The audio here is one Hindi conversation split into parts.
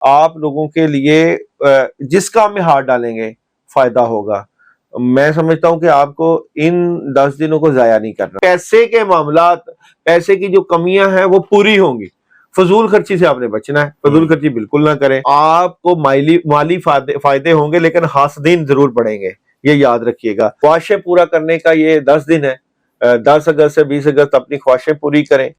आप लोगों के लिए जिस काम में हाथ डालेंगे फायदा होगा। मैं समझता हूं कि आपको इन 10 दिनों को जाया नहीं करना। पैसे के मामलात, पैसे की जो कमियां हैं वो पूरी होंगी। फजूल खर्ची से आपने बचना है, फजूल खर्ची बिल्कुल ना करें। आपको माली फायदे होंगे, लेकिन हासदीन जरूर बढ़ेंगे, ये याद रखिएगा। ख्वाहिशें पूरा करने का ये 10 दिन है। 10 अगस्त से 20 अगस्त अपनी ख्वाहिशें पूरी करें।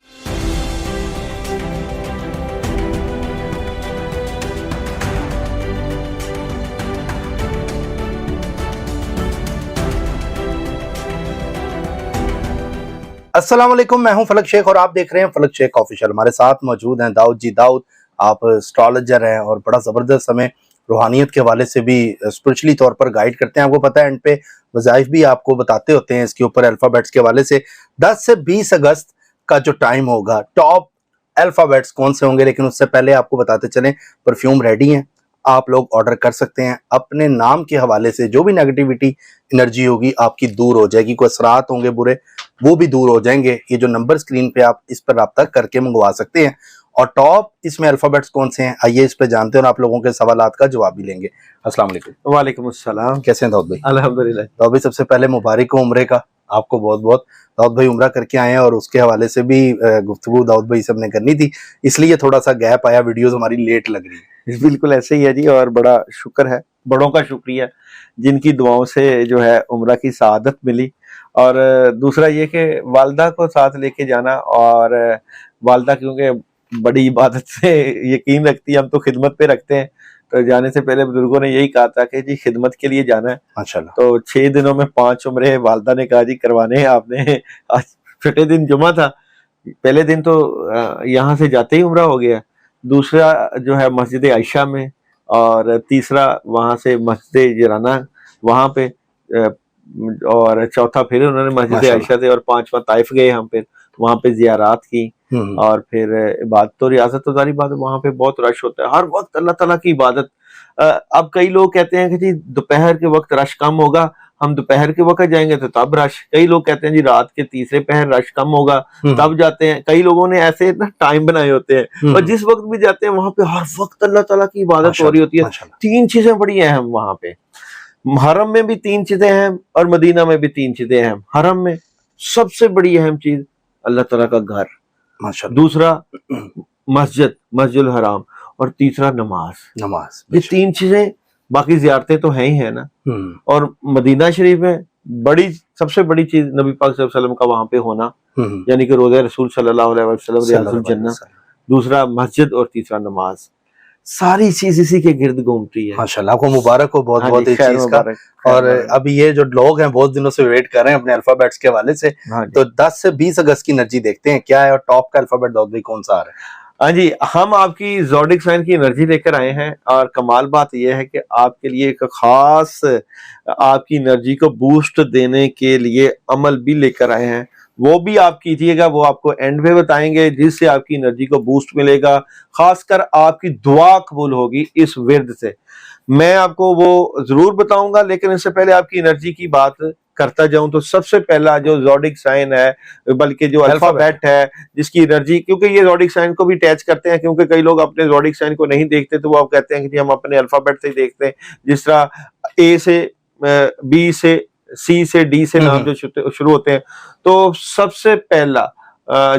अस्सलाम वालेकुम, मैं हूं फलक शेख और आप देख रहे हैं फलक शेख ऑफिशियल। हमारे साथ मौजूद हैं दाऊद जी। दाऊद, आप एस्ट्रोलॉजर हैं और बड़ा ज़बरदस्त हमें रूहानियत के हवाले से भी स्पिरिचुअली तौर पर गाइड करते हैं। आपको पता है एंड पे वज़ाइफ भी आपको बताते होते हैं इसके ऊपर अल्फ़ाबेट्स के हवाले से। 10 से 20 अगस्त का जो टाइम होगा, टॉप अल्फ़ाबेट्स कौन से होंगे, लेकिन उससे पहले आपको बताते चलें परफ्यूम रेडी हैं, आप लोग ऑर्डर कर सकते हैं। अपने नाम के हवाले से जो भी नेगेटिविटी एनर्जी होगी आपकी दूर हो जाएगी, कोई असरात होंगे बुरे वो भी दूर हो जाएंगे। ये जो नंबर स्क्रीन पे आप इस पर रब्ता करके मंगवा सकते हैं। और टॉप इसमें अल्फाबेट्स कौन से हैं, आइए इस पे जानते हैं और आप लोगों के सवालात का जवाब भी लेंगे। अस्सलाम वालेकुम। वालेकुम अस्सलाम। कैसे हैं दाऊद भाई? अल्हम्दुलिल्लाह। दाऊद भाई, सबसे पहले मुबारक हो उम्रे का, आपको बहुत बहुत। दाऊद भाई उम्रा करके आए हैं और उसके हवाले से भी गुफ्तगू दाऊद भाई से हमने करनी थी, इसलिए थोड़ा सा गैप आया, वीडियोस हमारी लेट लग रही है। बिल्कुल ऐसे ही है जी, और बड़ा शुक्र है, बड़ों का शुक्रिया जिनकी दुआओं से जो है उम्रा की सआदत मिली। और दूसरा ये कि वालदा को साथ लेके जाना, और वालदा क्योंकि बड़ी इबादत से यकीन रखती है, हम तो खिदमत पे रखते हैं, तो जाने से पहले बुजुर्गों ने यही कहा था कि जी खिदमत के लिए जाना है। माशाल्लाह। तो 6 दिनों में 5 उम्रे वालदा ने कहा जी करवाने हैं आपने। आज छठे दिन जुमा था, पहले दिन तो यहाँ से जाते ही उम्रा हो गया, दूसरा जो है मस्जिद आयशा में, और तीसरा वहां से मस्जिद जिराना वहां पे, और चौथा फिर उन्होंने मस्जिद आयशा से, और पांचवा ताइफ गए हम, फिर वहां पे जियारात की, और फिर इबादत तो रियासत तो सारी बात, वहां पे बहुत रश होता है हर वक्त अल्लाह ताला की इबादत। अब कई लोग कहते हैं कि जी दोपहर के वक्त रश कम होगा, हम दोपहर के वक्त जाएंगे तो तब रश। कई लोग कहते हैं जी रात के तीसरे पहर रश कम होगा तब जाते हैं। कई लोगों ने ऐसे ना टाइम बनाए होते हैं, और जिस वक्त भी जाते हैं वहां पे हर वक्त अल्लाह ताला की इबादत हो रही होती है। 3 चीजें बड़ी अहम वहां पे, हरम में भी 3 चीजें अहम और मदीना में भी 3 चीजें अहम। हरम में सबसे बड़ी अहम चीज अल्लाह ताला का घर, दूसरा मस्जिद मस्जिद हराम, और तीसरा नमाज। ये 3 चीजें, बाकी ज़ियारतें तो हैं ही है ना। और मदीना शरीफ में बड़ी सबसे बड़ी चीज नबी पाक सल्लल्लाहु अलैहि वसल्लम का वहां पे होना, यानी कि रोज़ा रसूल सल्लल्लाहु अलैहि वसल्लम रियाजुल जन्नह, दूसरा मस्जिद और तीसरा नमाज। सारी चीज इसी के गिर्द घूमती है। माशाल्लाह, आपको मुबारक हो बहुत बहुत इस चीज का। और अभी ये जो लोग हैं बहुत दिनों से वेट कर रहे हैं अपने अल्फाबेट्स के हवाले से, तो 10 से 20 अगस्त की एनर्जी देखते हैं क्या है, और टॉप का अल्फाबेट दाऊद भाई कौन सा आ रहा है? हाँ जी, हम आपकी ज़ोडिक साइन की एनर्जी लेकर आए हैं, और कमाल बात यह है कि आपके लिए एक खास आपकी एनर्जी को बूस्ट देने के लिए अमल भी लेकर आए हैं। वो भी आप कीजिएगा, वो आपको एंड में बताएंगे, जिससे आपकी एनर्जी को बूस्ट मिलेगा, खासकर आपकी दुआ कबूल होगी इस विर्द से। मैं आपको वो जरूर बताऊंगा, लेकिन इससे पहले आपकी एनर्जी की बात करता जाऊं तो सबसे पहला जो ज़ोडिक साइन है, बल्कि जो अल्फाबेट है जिसकी एनर्जी, क्योंकि ये ज़ोडिक साइन को भी अटैच करते हैं, क्योंकि कई लोग अपने ज़ोडिक साइन को नहीं देखते, तो वो आप कहते हैं कि हम अपने अल्फाबेट से ही देखते हैं। जिस तरह ए से बी से सी से डी से नाम जो शुरू होते हैं, तो सबसे पहला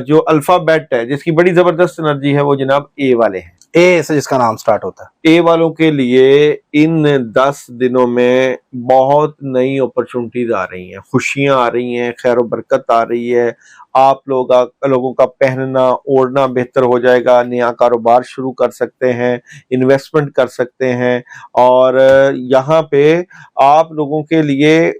जो अल्फाबेट है जिसकी बड़ी जबरदस्त एनर्जी है वो जनाब ए वाले हैं। ए से जिसका नाम स्टार्ट होता है। ए वालों के लिए इन 10 दिनों में बहुत नई अपॉर्चुनिटीज आ रही हैं, खुशियां आ रही हैं, खैर बरकत आ रही है। आप लोगों का पहनना ओढ़ना बेहतर हो जाएगा, नया कारोबार शुरू कर सकते हैं, इन्वेस्टमेंट कर सकते हैं, और यहाँ पे आप लोगों के लिए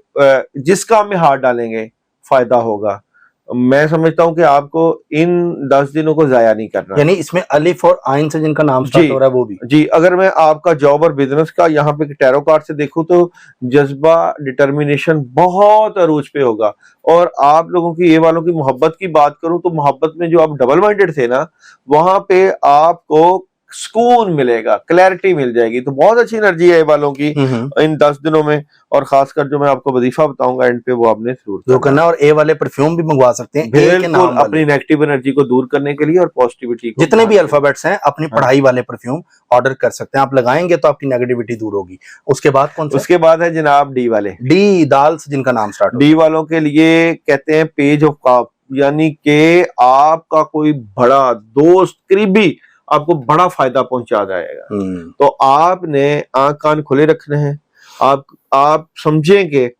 जिस काम में हाथ डालेंगे फायदा होगा। मैं समझता हूं कि आपको इन 10 दिनों को जाया नहीं करना। यानी इसमें अलिफ और आइन से जिनका नाम स्टार्ट हो रहा है वो भी जी। अगर मैं आपका जॉब और बिजनेस का यहाँ पे टैरो कार्ड से देखूं तो जज्बा डिटर्मिनेशन बहुत अरूज पे होगा। और आप लोगों की, ये वालों की मोहब्बत की बात करूं तो मोहब्बत में जो आप डबल माइंडेड थे ना, वहां पे आपको सुकून मिलेगा, क्लैरिटी मिल जाएगी। तो बहुत अच्छी एनर्जी है ये वालों की इन 10 दिनों में, और खासकर जो मैं आपको वजीफा बताऊंगा एंड पे, वो आपने जो जरूर करना। और ए वाले परफ्यूम भी मंगवा सकते हैं, ए के बिल्कुल, नाम वाले। अपनी नेगेटिव एनर्जी को दूर करने के लिए और पॉजिटिविटी को जितने भी बढ़ाने के लिए। अल्फाबेट्स हैं अपनी हाँ। पढ़ाई वाले परफ्यूम ऑर्डर कर सकते हैं, आप लगाएंगे तो आपकी नेगेटिविटी दूर होगी। उसके बाद कौन सा? उसके बाद है जनाब डी वाले। डी, दाल से जिनका नाम स्टार्ट होता डी वालों के लिए कहते हैं पेज ऑफ कप, यानी कि आपका कोई बड़ा दोस्त, करीबी आपको बड़ा फायदा पहुंचा जाएगा। है। तो आपने आंख कान खुले रखने हैं। आप समझें कि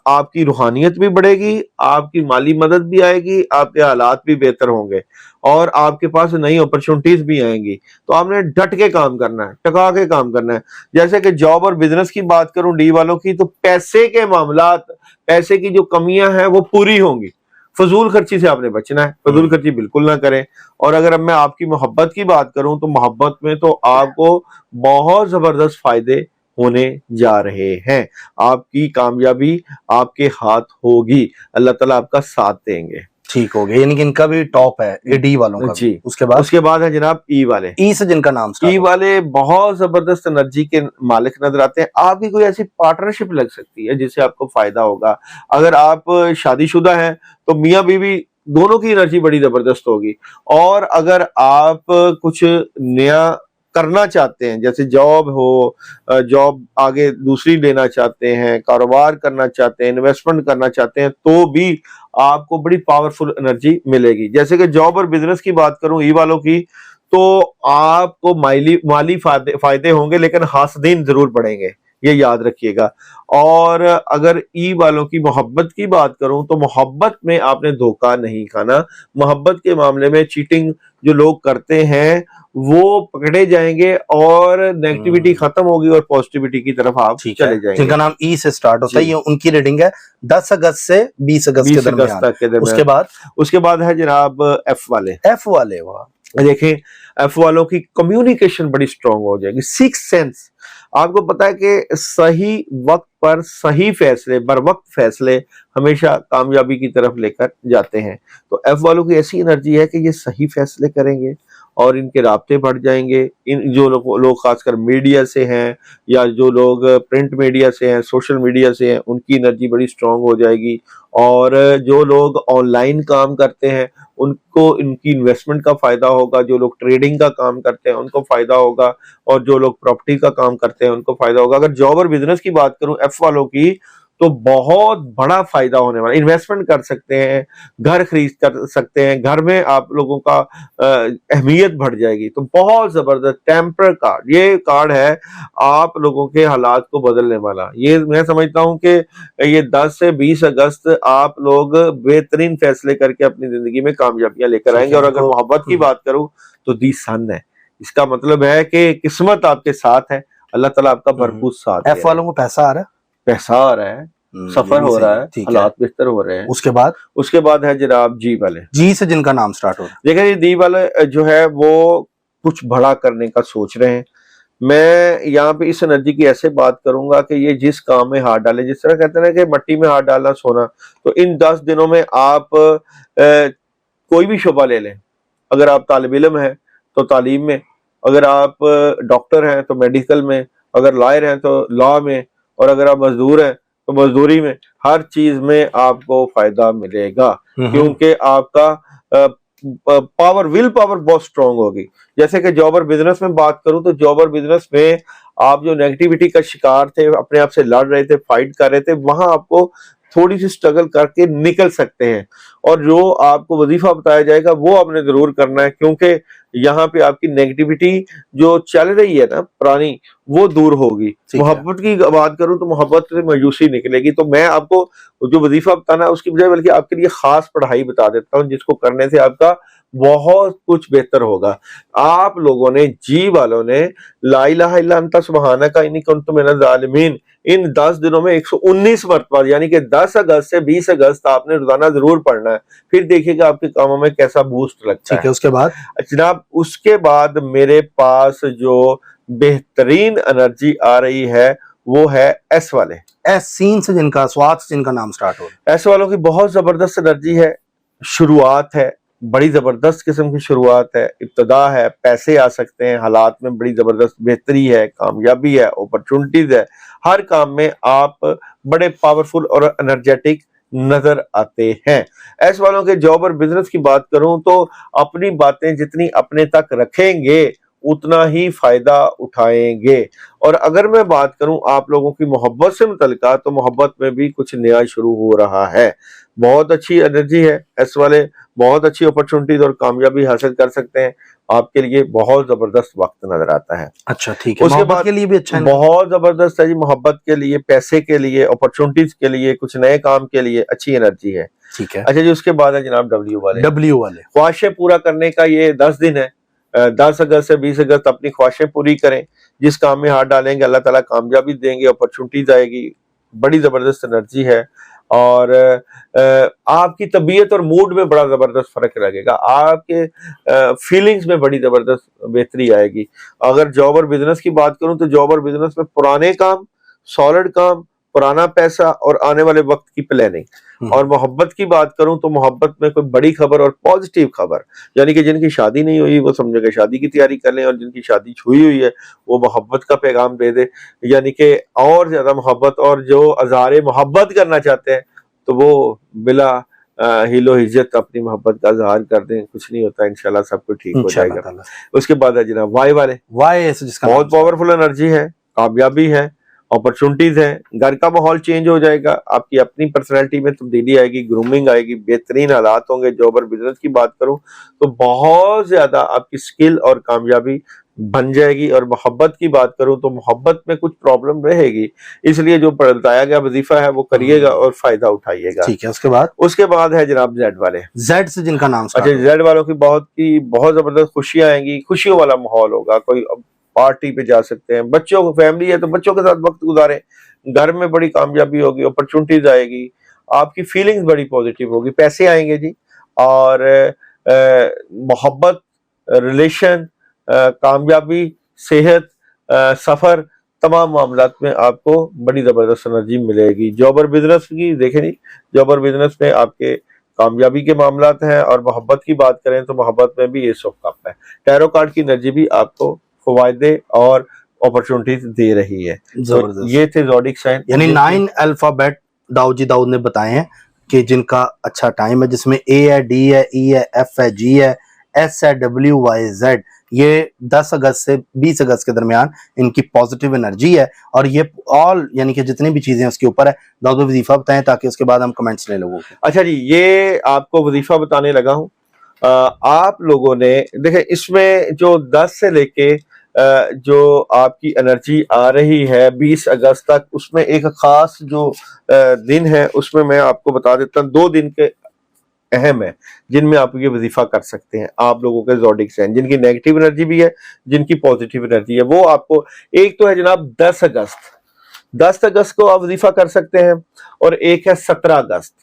आपकी रूहानियत भी बढ़ेगी, आपकी माली मदद भी आएगी, आपके हालात भी बेहतर होंगे, और आपके पास नई अपॉर्चुनिटीज भी आएंगी। तो आपने डट के काम करना है, टका के काम करना है। जैसे कि जॉब और बिजनेस की बात करूं डी वालों की, तो पैसे के मामलात, पैसे की जो कमियां हैं वो पूरी होंगी। फजूल खर्ची से आपने बचना है, फजूल खर्ची बिल्कुल ना करें। और अगर अब मैं आपकी मोहब्बत की बात करूं, तो मोहब्बत में तो आपको बहुत जबरदस्त फायदे होने जा रहे हैं। आपकी कामयाबी आपके हाथ होगी, अल्लाह ताला आपका साथ देंगे। ठीक हो गया, यानी कि इनका भी टॉप है ये डी वालों का जी। भी। उसके बाद है जनाब ई वाले। ई से जिनका नाम ई स्टार्ट वाले बहुत जबरदस्त एनर्जी के मालिक नजर आते हैं। आपकी कोई ऐसी पार्टनरशिप लग सकती है जिससे आपको फायदा होगा। अगर आप शादीशुदा हैं तो मियां बीवी दोनों की एनर्जी बड़ी जबरदस्त होगी। और अगर आप कुछ नया करना चाहते हैं, जैसे जॉब हो, जॉब आगे दूसरी लेना चाहते हैं, कारोबार करना चाहते हैं, इन्वेस्टमेंट करना चाहते हैं, तो भी आपको बड़ी पावरफुल एनर्जी मिलेगी। जैसे कि जॉब और बिजनेस की बात करूं ई वालों की, तो आपको माली फायदे होंगे, लेकिन हासदीन जरूर बढ़ेंगे, ये याद रखिएगा। और अगर ई वालों की मोहब्बत की बात करूं, तो मोहब्बत में आपने धोखा नहीं खाना। मोहब्बत के मामले में चीटिंग जो लोग करते हैं वो पकड़े जाएंगे, और नेगेटिविटी खत्म होगी और पॉजिटिविटी की तरफ आप चले जाएंगे। जिनका नाम ई से स्टार्ट होता है, ये उनकी रीडिंग है 10 अगस्त से 20 अगस्त के दरमियान। तक के दरमियान। उसके बाद है जनाब एफ वाले। एफ वाले, वाह, देखें एफ वालों की कम्युनिकेशन बड़ी स्ट्रांग हो जाएगी। सिक्स सेंस, आपको पता है कि सही वक्त पर सही फैसले, बर वक्त फैसले हमेशा कामयाबी की तरफ लेकर जाते हैं। तो एफ वालों की ऐसी एनर्जी है कि ये सही फैसले करेंगे और इनके राब्ते बढ़ जाएंगे। इन जो लोग खासकर मीडिया से हैं, या जो लोग प्रिंट मीडिया से हैं, सोशल मीडिया से हैं, उनकी एनर्जी बड़ी स्ट्रांग हो जाएगी। और जो लोग ऑनलाइन काम करते हैं उनको इनकी इन्वेस्टमेंट का फायदा होगा। जो लोग ट्रेडिंग का काम करते हैं उनको फायदा होगा, और जो लोग प्रॉपर्टी का काम करते हैं उनको फायदा होगा। अगर जॉब और बिजनेस की बात करूं एफ वालों की, तो बहुत बड़ा फायदा होने वाला। इन्वेस्टमेंट कर सकते हैं, घर खरीद कर सकते हैं, घर में आप लोगों का अहमियत बढ़ जाएगी। तो बहुत जबरदस्त टेम्पर कार्ड, ये कार्ड है आप लोगों के हालात को बदलने वाला। ये मैं समझता हूं कि ये 10 से 20 अगस्त आप लोग बेहतरीन फैसले करके अपनी जिंदगी में कामयाबियां लेकर आएंगे। और अगर मोहब्बत की बात करूं तो दी सन है, इसका मतलब है कि किस्मत आपके साथ है, अल्लाह ताला आपका भरपूर साथ है। एफ वालों को पैसा आ रहा है, पैसा आ रहा है, सफर हो रहा है, हालात बेहतर हो रहे हैं। उसके बाद है जनाब जी वाले। जी से जिनका नाम स्टार्ट हो रहा है। देखिए डी वाले जो है वो कुछ बड़ा करने का सोच रहे हैं। मैं यहाँ पे इस एनर्जी की ऐसे बात करूंगा कि ये जिस काम में हाथ डाले, जिस तरह कहते हैं ना कि मट्टी में हाथ डालना सोना, तो इन 10 दिनों में आप कोई भी शोबा ले लें। अगर आप तालिब इल्म हैं तो तालीम में, अगर आप डॉक्टर हैं तो मेडिकल में, अगर लॉयर हैं तो लॉ में, और अगर आप मजदूर हैं तो मजदूरी में, हर चीज में आपको फायदा मिलेगा। क्योंकि आपका विल पावर बहुत स्ट्रांग होगी। जैसे कि जॉब और बिजनेस में बात करूं, तो जॉब और बिजनेस में आप जो नेगेटिविटी का शिकार थे, अपने आप से लड़ रहे थे, फाइट कर रहे थे, वहां आपको थोड़ी सी स्ट्रगल करके निकल सकते हैं। और जो आपको वजीफा बताया जाएगा वो आपने जरूर करना है, क्योंकि यहाँ पे आपकी नेगेटिविटी जो चल रही है ना पुरानी, वो दूर होगी। मोहब्बत की बात करूं तो मोहब्बत से मायूसी निकलेगी। तो मैं आपको जो वजीफा बताना है उसकी बजाय बल्कि आपके लिए खास पढ़ाई बता देता हूँ, जिसको करने से आपका बहुत कुछ बेहतर होगा। आप लोगों ने, जी वालों ने, ला इलाहा इल्ला अंता सुब्हानका इन्नी कुन्तु मिनज़ ज़ालिमीन इन 10 दिनों में 119 मरतबा, यानी कि 10 अगस्त से 20 अगस्त आपने रोजाना जरूर पढ़ना है। फिर देखिएगा आपके कामों में कैसा बूस्ट लगता है। उसके बाद जनाब, उसके बाद मेरे पास जो बेहतरीन एनर्जी आ रही है वो है एस वाले। एस सीन से जिनका नाम स्टार्ट हो रहा है। एस वालों की बहुत जबरदस्त एनर्जी है, शुरुआत है, बड़ी जबरदस्त किस्म की शुरुआत है, इब्तदा है, पैसे आ सकते हैं, हालात में बड़ी जबरदस्त बेहतरी है, कामयाबी है, अपॉर्चुनिटीज है। हर काम में आप बड़े पावरफुल और एनर्जेटिक नजर आते हैं। ऐसे वालों के जॉब और बिजनेस की बात करूं तो अपनी बातें जितनी अपने तक रखेंगे उतना ही फायदा उठाएंगे। और अगर मैं बात करूं आप लोगों की मोहब्बत से मुतल्लिका, तो मोहब्बत में भी कुछ नया शुरू हो रहा है। बहुत अच्छी एनर्जी है, इस वाले बहुत अच्छी अपॉर्चुनिटीज और कामयाबी हासिल कर सकते हैं। आपके लिए बहुत जबरदस्त वक्त नजर आता है। अच्छा ठीक है, उसके मोहब्बत बाद के लिए भी अच्छा है इनका? बहुत जबरदस्त है जी, मोहब्बत के लिए, पैसे के लिए, अपॉर्चुनिटीज के लिए, कुछ नए काम के लिए अच्छी एनर्जी है। ठीक है। अच्छा जी, उसके बाद है जनाब डब्ल्यू वाले। डब्ल्यू वाले, ख्वाहिशें पूरा करने का ये 10 दिन है। 10 अगस्त से 20 अगस्त अपनी ख्वाहिशें पूरी करें। जिस काम में हाथ डालेंगे अल्लाह ताला कामयाबी देंगे, अपॉर्चुनिटीज आएगी, बड़ी जबरदस्त एनर्जी है। और आपकी तबीयत और मूड में बड़ा जबरदस्त फर्क लगेगा, आपके फीलिंग्स में बड़ी जबरदस्त बेहतरी आएगी। अगर जॉब और बिजनेस की बात करूं तो जॉब और बिजनेस में पुराने काम, सॉलिड काम, पुराना पैसा और आने वाले वक्त की प्लानिंग। और मोहब्बत की बात करूं तो मोहब्बत में कोई बड़ी खबर और पॉजिटिव खबर, यानी कि जिनकी शादी नहीं हुई वो समझो कि शादी की तैयारी कर लें, और जिनकी शादी हुई हुई है वो मोहब्बत का पैगाम दे दे, यानी कि और ज्यादा मोहब्बत। और जो अज़ारे मोहब्बत करना चाहते हैं तो वो बिला हिलो हिज्जत अपनी मोहब्बत का इजहार कर दें, कुछ नहीं होता, इंशाल्लाह सब कुछ ठीक हो इंशाल्लाह जाएगा। ताला। उसके बाद है जनाब वाई वाले। वाई जिसका बहुत नाम पावरफुल एनर्जी है, कामयाबी है, अपॉर्चुनिटीज है, घर का माहौल चेंज हो जाएगा, आपकी अपनी पर्सनैलिटी में तब्दीली आएगी, ग्रूमिंग आएगी, बेहतरीन हालात होंगे। जॉब और बिजनेस की बात करूं तो बहुत ज्यादा आपकी स्किल और कामयाबी बन जाएगी। और मोहब्बत की बात करूं तो मोहब्बत में कुछ प्रॉब्लम रहेगी, इसलिए जो बताया गया वजीफा है वो करिएगा और फायदा उठाइएगा। ठीक है। उसके बाद है जनाब जेड वाले। जेड से जिनका नाम अच्छा, जेड वालों की बहुत जबरदस्त खुशियां आएंगी, खुशियों वाला माहौल होगा, कोई पार्टी पे जा सकते हैं, बच्चों को फैमिली है तो बच्चों के साथ वक्त गुजारें, घर में बड़ी कामयाबी होगी, अपॉर्चुनिटीज आएगी, आपकी फीलिंग्स बड़ी पॉजिटिव होगी, पैसे आएंगे जी। और मोहब्बत, रिलेशन, कामयाबी, सेहत, सफर, तमाम मामलात में आपको बड़ी जबरदस्त एनर्जी मिलेगी। जॉब और बिजनेस की देखें जी, जॉब और बिजनेस में आपके कामयाबी के मामलात हैं। और मोहब्बत की बात करें तो मोहब्बत में भी ये सब कप है। टैरो कार्ड की एनर्जी भी आपको फायदे और अपॉर्चुनिटीज दे रही है। तो ये थे ज़ोडिक साइन, यानी 9 अल्फाबेट दाऊद ने बताए हैं कि जिनका अच्छा टाइम है, जिसमें ए है, डी है, ई है, एफ है, जी है, एस है, डब्ल्यू, वाई, जेड। ये 10 अगस्त से 20 अगस्त के दरमियान इनकी पॉजिटिव एनर्जी है। और ये ऑल यानी कि जितनी भी चीजें उसके ऊपर है, दाऊद वजीफा बताएं ताकि उसके बाद हम कमेंट्स ले लोगों के। अच्छा जी, ये आपको वजीफा बताने लगा हूँ। आप लोगों ने देखें इसमें जो 10 से लेके जो आपकी एनर्जी आ रही है 20 अगस्त तक, उसमें एक खास जो दिन है उसमें मैं आपको बता देता हूँ। 2 दिन के अहम है जिनमें आप ये वजीफा कर सकते हैं। आप लोगों के ज़ोडिक साइन जिनकी नेगेटिव एनर्जी भी है, जिनकी पॉजिटिव एनर्जी है, वो आपको एक तो है जनाब 10 अगस्त को आप वजीफा कर सकते हैं, और एक है 17 अगस्त।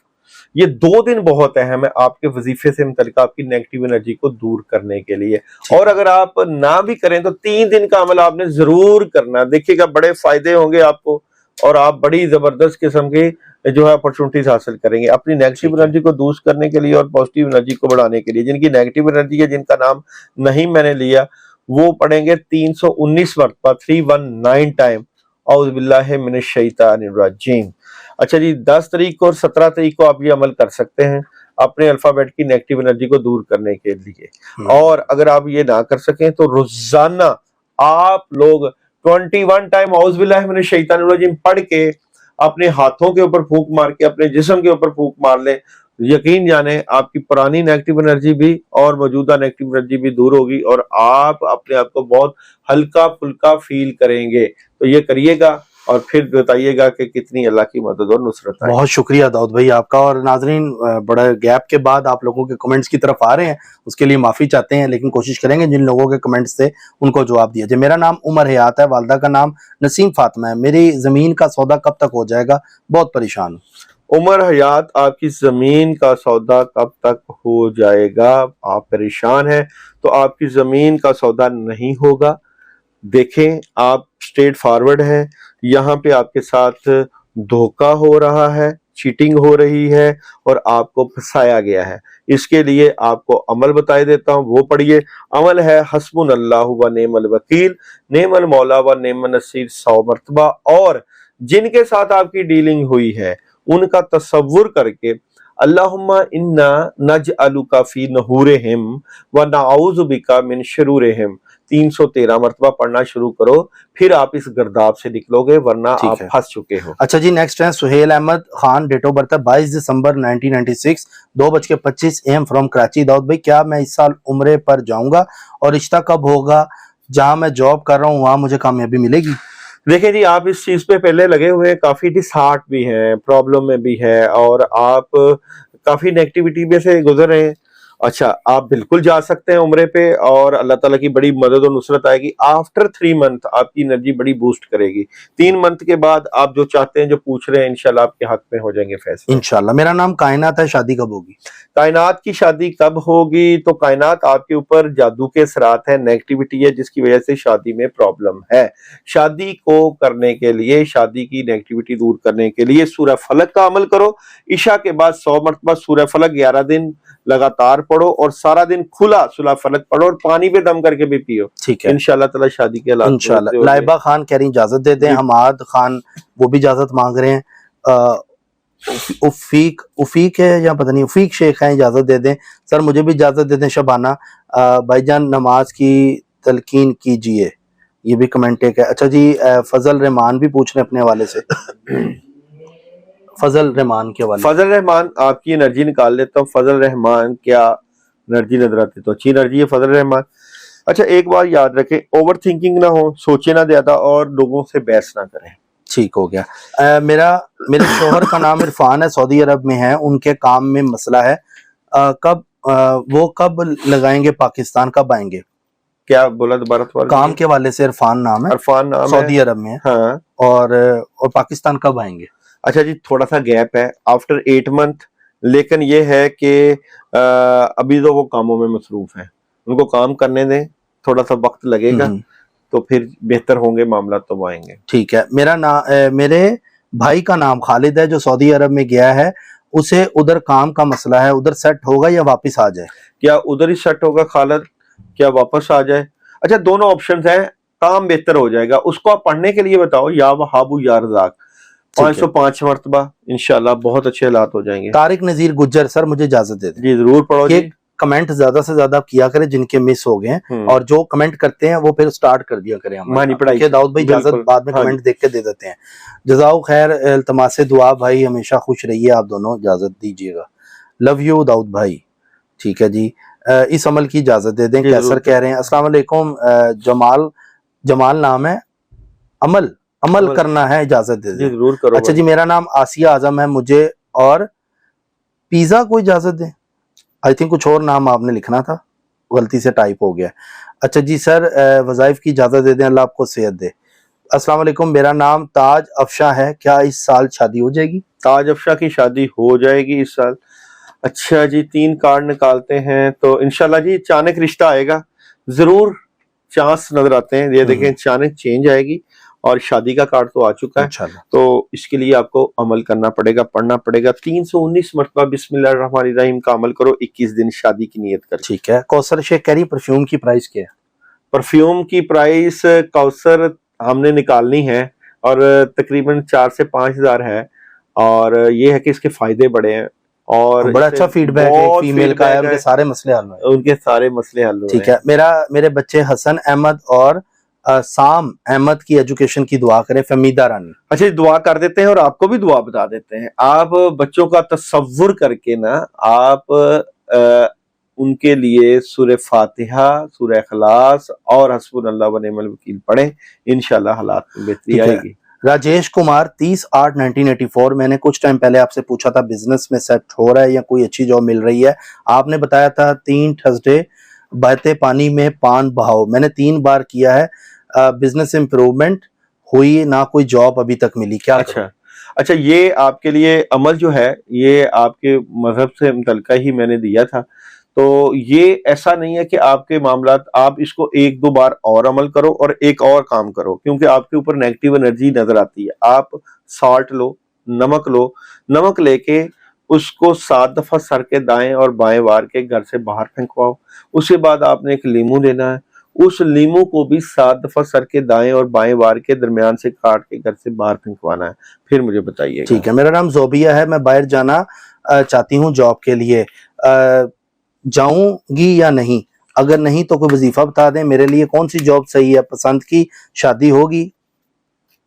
ये 2 दिन बहुत अहम है आपके वजीफे से मुतल्लिक आपकी नेगेटिव एनर्जी को दूर करने के लिए। और अगर आप ना भी करें तो 3 दिन का अमल आपने जरूर करना, देखिएगा बड़े फायदे होंगे आपको, और आप बड़ी जबरदस्त किस्म की जो है अपॉर्चुनिटीज हासिल करेंगे अपनी नेगेटिव एनर्जी को दूर करने के लिए और पॉजिटिव एनर्जी को बढ़ाने के लिए। जिनकी नेगेटिव एनर्जी है, जिनका नाम नहीं मैंने लिया, वो पढ़ेंगे 319 मरतबा 319 टाइम औज़ु बिल्लाहि मिनश शैतानिर रजीम। अच्छा जी, 10 तारीख को और 17 तारीख को आप ये अमल कर सकते हैं अपने अल्फाबेट की नेगेटिव एनर्जी को दूर करने के लिए। और अगर आप ये ना कर सकें तो रोजाना आप लोग 21 टाइम औज़ु बिल्लाहि मिनश शैतानिर रजीम पढ़ के अपने हाथों के ऊपर फूंक मार के अपने जिस्म के ऊपर फूंक मार लें। यकीन जाने आपकी पुरानी नेगेटिव एनर्जी भी और मौजूदा नेगेटिव एनर्जी भी दूर होगी, और आप अपने आप को बहुत हल्का फुल्का फील करेंगे। तो ये करिएगा और फिर बताइएगा कि कितनी अल्लाह की मदद और नुसरत है। बहुत शुक्रिया दाऊद भाई आपका। और नाजरीन, बड़ा गैप के बाद आप लोगों के कमेंट्स की तरफ आ रहे हैं, उसके लिए माफ़ी चाहते हैं, लेकिन कोशिश करेंगे जिन लोगों के कमेंट्स थे उनको जवाब दिया जाए। मेरा नाम उमर हयात है, वालदा का नाम नसीम फातिमा है। मेरी ज़मीन का सौदा कब तक हो जाएगा, बहुत परेशान हूँ। उमर हयात, आपकी जमीन का सौदा कब तक हो जाएगा? आप परेशान हैं तो आपकी जमीन का सौदा नहीं होगा। देखें, आप स्ट्रेट फॉरवर्ड हैं, यहाँ पे आपके साथ धोखा हो रहा है, चीटिंग हो रही है और आपको फंसाया गया है। इसके लिए आपको अमल बताए देता हूँ, वो पढ़िए। अमल है हस्बुनल्लाहु व नेमल वकील, नेमल मौला व नेमन नसीर 100 मरतबा। और जिनके साथ आपकी डीलिंग हुई है उनका तसव्वुर करके अल्लाहुम्मा इन्ना नजअलुका फी नहूरिहिम व नऊज़ु बिका मिन शुरूरिहिम 313 मरतबा पढ़ना शुरू करो, फिर आप इस गर्दाब से निकलोगे, वरना ठीक आप है। फंस चुके हो। अच्छा जी, नेक्स्ट है Suhel Ahmed Khan, date of birth है 22 दिसंबर 1996, 2:25 AM फ्रॉम कराची। दाऊद भाई, क्या मैं इस साल उम्रे पर जाऊंगा और रिश्ता कब होगा? जहां मैं जॉब कर रहा हूं वहां मुझे कामयाबी मिलेगी? देखिए जी, आप इस चीज पे पहले लगे हुए हैं, काफी डिसहार्ट भी हैं, प्रॉब्लम में भी है और आप काफी नेगेटिविटी में से गुजर रहे हैं। अच्छा, आप बिल्कुल जा सकते हैं उम्रे पे और अल्लाह ताला की बड़ी मदद और नुसरत आएगी। आफ्टर 3 मंथ आपकी एनर्जी बड़ी बूस्ट करेगी। 3 मंथ के बाद आप जो चाहते हैं, जो पूछ रहे हैं, इंशाल्लाह आपके हक में हो जाएंगे फैसले। इंशाल्लाह। मेरा नाम कायनात है, शादी कब होगी? कायनात की शादी कब होगी? तो कायनात आपके ऊपर जादू के असरात है, नेगेटिविटी है, जिसकी वजह से शादी में प्रॉब्लम है। शादी को करने के लिए, शादी की नेगेटिविटी दूर करने के लिए सूरह फलक का अमल करो। इशा के बाद 100 मरतबा सूरह फलक 11 दिन लगातार पढ़ो और सारा दिन खुला सूरह फलक पढ़ो और पानी पे दम करके भी पियो। ठीक है, इंशाल्लाह ताला शादी के हालात इंशाल्लाह। लाइबा खान कह रही इजाजत दे दें। जी। हमाद खान वो भी इजाजत मांग रहे हैं। उफीक है या पता नहीं, उफीक शेख है, इजाजत दे दें। सर मुझे भी इजाजत दे दें। शबाना भाईजान नमाज की तलकीन कीजिए, ये भी कमेंट एक है। अच्छा जी, फजल रहमान भी पूछ रहे हैं अपने हवाले से। फजल रहमान के हवाले। फजल रहमान, आपकी एनर्जी निकाल लेता हूँ। फजल रहमान, क्या एनर्जी नजर आती है? तो अच्छी एनर्जी है फजल रहमान। अच्छा, एक बार याद रखें, ओवर थिंकिंग ना हो, सोचे ना ज्यादा और लोगों से बहस ना करें। ठीक हो गया। मेरे शोहर का नाम इरफान है, सऊदी अरब में है, उनके काम में मसला है। वो कब लगाएंगे पाकिस्तान, कब आएंगे? क्या बोला दोबारा? काम के वाले से इरफान नाम है, इरफान नाम है, सऊदी अरब में है। हाँ। और पाकिस्तान कब आएंगे? अच्छा जी, थोड़ा सा गैप है, आफ्टर 8 मंथ। लेकिन ये है कि अभी तो वो कामों में मसरूफ है, उनको काम करने दें, थोड़ा सा वक्त लगेगा तो फिर बेहतर होंगे मामला, तो वो आएंगे। ठीक है। मेरे भाई का नाम खालिद है, जो सऊदी अरब में गया है, उसे उधर काम का मसला है, उधर सेट होगा या वापस आ जाए? क्या उधर ही सेट होगा खालिद, क्या वापस आ जाए? अच्छा, दोनों ऑप्शन हैं, काम बेहतर हो जाएगा। उसको आप पढ़ने के लिए बताओ, या वहाबू या रज़ाक, 505 मरतबा, इंशाल्लाह बहुत अच्छे हालात हो जाएंगे। तारिक नजीर गुज्जर, सर मुझे इजाजत दे दें। जी जरूर पढ़ो जी। कमेंट ज्यादा से ज्यादा किया करें जिनके मिस हो गए हैं, और जो कमेंट करते हैं वो फिर स्टार्ट कर दिया करें हमारी पढ़ाई। दाऊद भाई इजाजत बाद में कमेंट देख के दे देते हैं। जज़ाओ खैर, इल्तमास दुआ भाई, हमेशा खुश रहिए आप दोनों, इजाजत दीजिएगा। लव यू दाऊद भाई। ठीक है जी, इस अमल की इजाजत दे दें। कैसर कह रहे हैं अस्सलाम वालेकुम, जमाल नाम है, अमल करना है, इजाजत दे दें। जरूर करो। अच्छा जी, मेरा नाम आसिया आजम है, मुझे और पिज्जा को इजाजत दें। आई थिंक कुछ और नाम आपने लिखना था, गलती से टाइप हो गया। अच्छा जी सर, वज़ाइफ की इजाजत दे दें, अल्लाह आपको सेहत दे। अस्सलाम वालेकुम, मेरा नाम ताज अफशा है, क्या इस साल शादी हो जाएगी? ताज अफशा की शादी हो जाएगी इस साल। अच्छा जी, 3 कार्ड निकालते हैं तो इंशाल्लाह जी अचानक रिश्ता आएगा, जरूर चांस नजर आते हैं। ये देखें, अचानक चेंज आएगी और शादी का कार्ड तो आ चुका है, तो इसके लिए आपको अमल करना पड़ेगा, पढ़ना पड़ेगा। 319 मरतबा बिस्मिल्लाहिर्रहमानिर्रहीम का अमल करो, 21 दिन शादी की नियत करो। ठीक है। कौसर शेख कह रही परफ्यूम की प्राइस क्या है? परफ्यूम की प्राइस कौसर हमने निकालनी है और तकरीबन 4 से 5 हज़ार है, और ये है कि इसके फायदे बड़े हैं और बड़ा अच्छा फीडबैक है फीमेल का है, उनके सारे मसले हल हुए। उनके सारे मसले हल हुए। ठीक है। मेरे बच्चे हसन अहमद और साम अहमद की एजुकेशन की दुआ करें, फमीदा रानी। अच्छा, दुआ कर देते हैं और आपको भी दुआ बता देते हैं। आप बच्चों का तसव्वुर करके ना, आप उनके लिए सूरह फातिहा, सूरह इखलास और हस्बुनल्लाह व निअमल वकील पढ़ें, इंशाल्लाह हालात में बेहतरी आएगी। राजेश कुमार 30/8/1984, मैंने कुछ टाइम पहले आपसे पूछा था बिजनेस में सेट हो रहा है या कोई अच्छी जॉब मिल रही है? आपने बताया था 3 थर्सडे बहते पानी में पान बहाओ, मैंने 3 बार किया है, बिजनेस इंप्रूवमेंट हुई ना, कोई जॉब अभी तक मिली, क्या? अच्छा, ये आपके लिए अमल जो है, ये आपके मजहब से मुतल्लिका ही मैंने दिया था, तो ये ऐसा नहीं है कि आपके मामलात, आप इसको 1-2 बार और अमल करो और एक और काम करो, क्योंकि आपके ऊपर नेगेटिव एनर्जी नजर आती है। आप साल्ट लो, नमक लो, नमक लेके उसको 7 दफा सर के दाएं और बाएं वार के घर से बाहर फेंकवाओ। उसके बाद आपने एक लीमू लेना है, उस लीमू को भी 7 दफा सर के दाएं और बाएं वार के दरमियान से काट के घर से बाहर फेंकवाना है। फिर मुझे बताइए। ठीक है, मेरा नाम जोबिया है, मैं बाहर जाना चाहती हूँ जॉब के लिए, जाऊंगी या नहीं? अगर नहीं तो कोई वजीफा बता दें, मेरे लिए कौन सी जॉब सही है? पसंद की शादी होगी,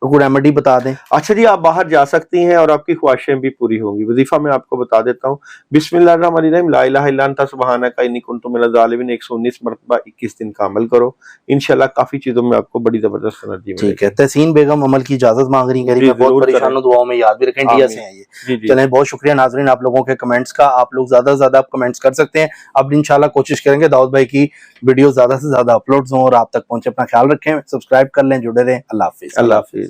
कोई रेमेडी बता दें। अच्छा जी, आप बाहर जा सकती हैं और आपकी ख्वाहिशें भी पूरी होंगी। वजीफा मैं आपको बता देता हूँ। बिस्मिल्लाहिर्रहमानिर्रहीम, ला इलाहा इल्ला अन्ता सुब्हानका इन्नी कुन्तु मिनज़ ज़ालिमीन 119 मरतबा 21 दिन का अमल करो, इंशाल्लाह काफी चीजों में आपको बड़ी जबरदस्त एनर्जी मिलेगी। ठीक है, तहसीन बेगम अमल की इजाजत मांग रही, कह रही जी, मैं बहुत जरूर परेशान करें। हूँ, दुआओं में याद भी रखें, इंडिया से हैं ये। जी जी। चलें, बहुत शुक्रिया नाजरीन आप लोगों के कमेंट्स का, आप लोग ज्यादा से ज्यादा आप कमेंट्स कर सकते हैं। अब इंशाल्लाह कोशिश करेंगे दाऊद भाई की वीडियो ज्यादा से ज्यादा अपलोड्स हों और आप तक पहुंचे। अपना ख्याल रखें, सब्सक्राइब कर लें, जुड़े रहें। अल्लाह हाफिज। अल्लाह हाफिज।